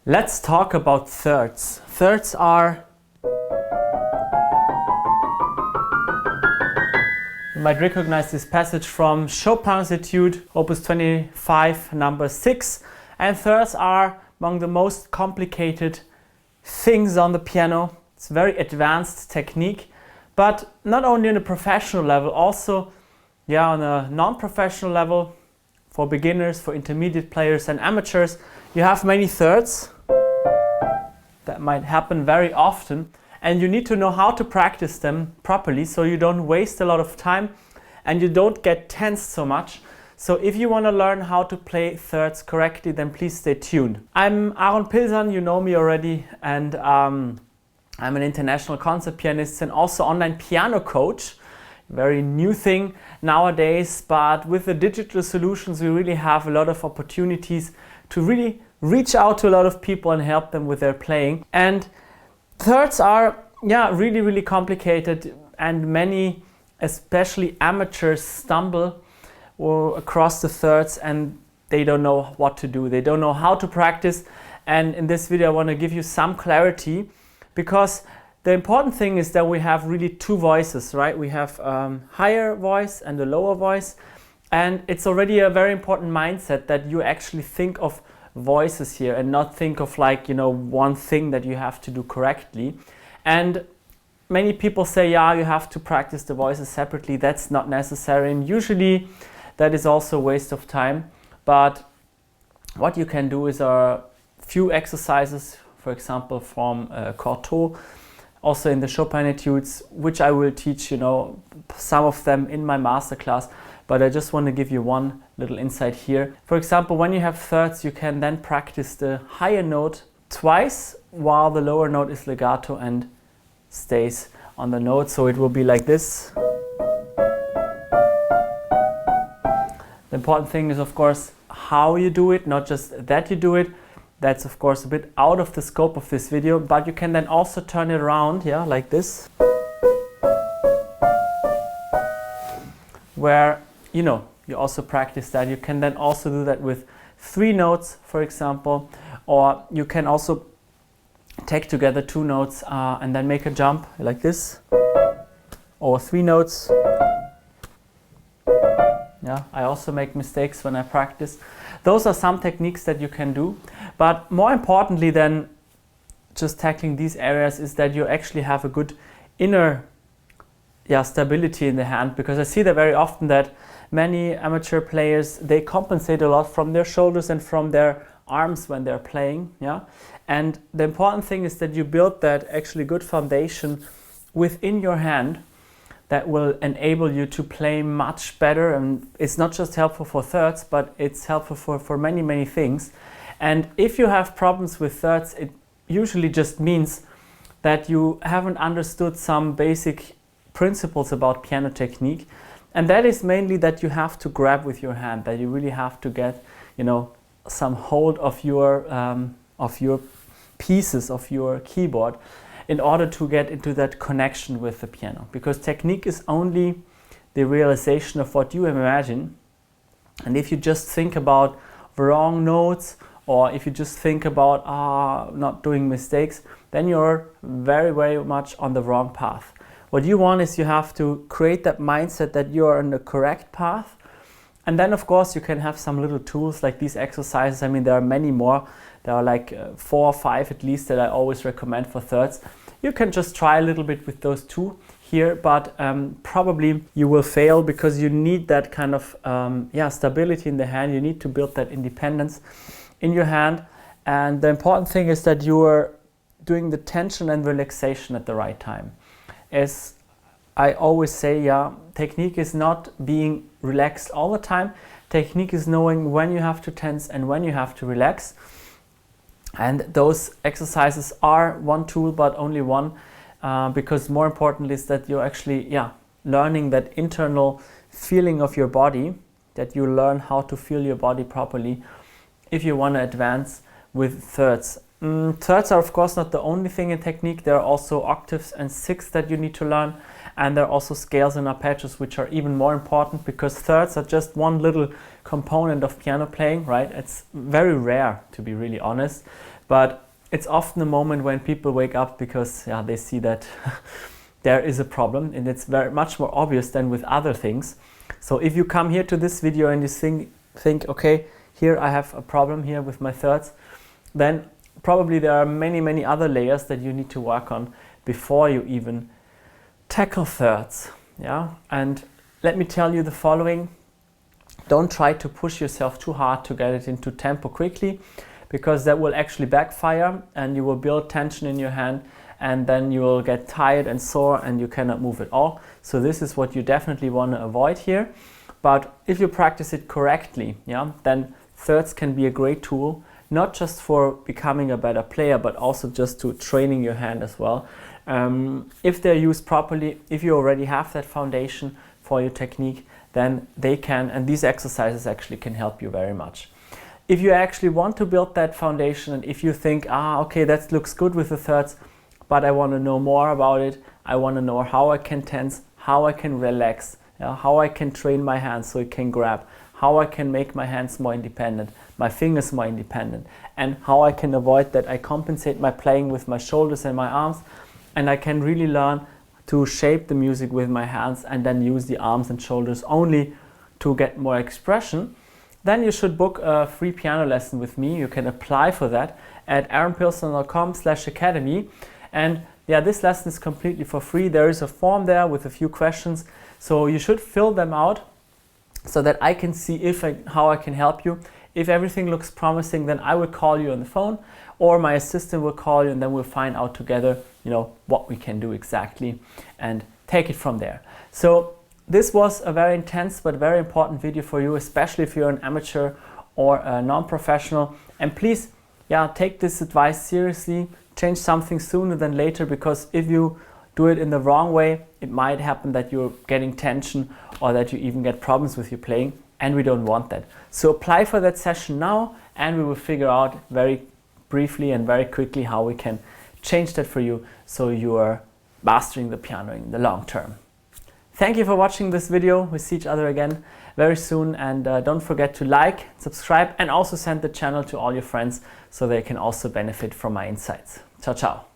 Let's talk about thirds. Thirds are, you might recognize this passage from Chopin's Etude, Opus 25, number 6. And thirds are among the most complicated things on the piano. It's a very advanced technique, but not only on a professional level, also on a non-professional level, for beginners, for intermediate players and amateurs, you have many thirds. That might happen very often, and you need to know how to practice them properly so you don't waste a lot of time and you don't get tensed so much. So if you want to learn how to play thirds correctly, then please stay tuned. I'm Aaron Pilsan, you know me already, and I'm an international concert pianist and also online piano coach. Very new thing nowadays, but with the digital solutions we really have a lot of opportunities to really reach out to a lot of people and help them with their playing. And thirds are really complicated, and many, especially amateurs, stumble across the thirds and they don't know what to do. They don't know how to practice. And in this video I want to give you some clarity, because the important thing is that we have really two voices, right? We have higher voice and a lower voice, and it's already a very important mindset that you actually think of voices here and not think of one thing that you have to do correctly. And many people say, you have to practice the voices separately. That's not necessary, and usually that is also a waste of time. But what you can do is a few exercises, for example from Cortot, also in the Chopin Etudes, which I will teach some of them in my masterclass, but I just want to give you one little insight here. For example, when you have thirds, you can then practice the higher note twice while the lower note is legato and stays on the note. So it will be like this. The important thing is, of course, how you do it, not just that you do it. That's of course a bit out of the scope of this video, but you can then also turn it around, like this, where you also practice that. You can then also do that with 3 notes, for example, or you can also take together 2 notes and then make a jump like this, or 3 notes. I also make mistakes when I practice. Those are some techniques that you can do, but more importantly than just tackling these areas is that you actually have a good inner stability in the hand, because I see that very often that many amateur players, they compensate a lot from their shoulders and from their arms when they're playing. And the important thing is that you build that actually good foundation within your hand that will enable you to play much better. And it's not just helpful for thirds, but it's helpful for many things. And if you have problems with thirds, it usually just means that you haven't understood some basic principles about piano technique. And that is mainly that you have to grab with your hand, that you really have to get some hold of your pieces of your keyboard in order to get into that connection with the piano. Because technique is only the realization of what you imagine. And if you just think about wrong notes, or if you just think about not doing mistakes, then you're very much on the wrong path. What you want is you have to create that mindset that you're on the correct path. And then of course you can have some little tools like these exercises. I mean, there are many more. There are like 4 or 5 at least that I always recommend for thirds. You can just try a little bit with those 2 here, but probably you will fail, because you need that kind of stability in the hand. You need to build that independence in your hand. And the important thing is that you are doing the tension and relaxation at the right time. As I always say, technique is not being relaxed all the time. Technique is knowing when you have to tense and when you have to relax. And those exercises are one tool, but only one, because more importantly is that you're actually learning that internal feeling of your body, that you learn how to feel your body properly if you want to advance with thirds. Thirds are of course not the only thing in technique. There are also octaves and sixths that you need to learn, and there are also scales and arpeggios, which are even more important, because thirds are just one little component of piano playing, right? It's very rare, to be really honest, but it's often a moment when people wake up because they see that there is a problem, and it's very much more obvious than with other things. So if you come here to this video and you think, okay, here I have a problem here with my thirds, then probably there are many other layers that you need to work on before you even tackle thirds. And let me tell you the following: don't try to push yourself too hard to get it into tempo quickly, because that will actually backfire and you will build tension in your hand, and then you will get tired and sore and you cannot move at all. So this is what you definitely want to avoid here. But if you practice it correctly, then thirds can be a great tool, not just for becoming a better player, but also just to training your hand as well. If they're used properly, if you already have that foundation for your technique, then they can, and these exercises actually can help you very much. If you actually want to build that foundation, and if you think, okay, that looks good with the thirds, but I want to know more about it, I want to know how I can tense, how I can relax, how I can train my hands so it can grab, how I can make my hands more independent, my fingers more independent, and how I can avoid that I compensate my playing with my shoulders and my arms, and I can really learn to shape the music with my hands and then use the arms and shoulders only to get more expression, then you should book a free piano lesson with me. You can apply for that at aaronpilsner.com/academy. And this lesson is completely for free. There is a form there with a few questions, so you should fill them out so that I can see how I can help you. If everything looks promising, then I will call you on the phone, or my assistant will call you, and then we'll find out together, what we can do exactly and take it from there. So this was a very intense but very important video for you, especially if you're an amateur or a non-professional. And please, take this advice seriously. Change something sooner than later, because if you do it in the wrong way, it might happen that you're getting tension or that you even get problems with your playing, and we don't want that. So apply for that session now, and we will figure out very briefly and very quickly how we can change that for you so you are mastering the piano in the long term. Thank you for watching this video. We'll see each other again very soon, and don't forget to like, subscribe, and also send the channel to all your friends so they can also benefit from my insights. Ciao, ciao.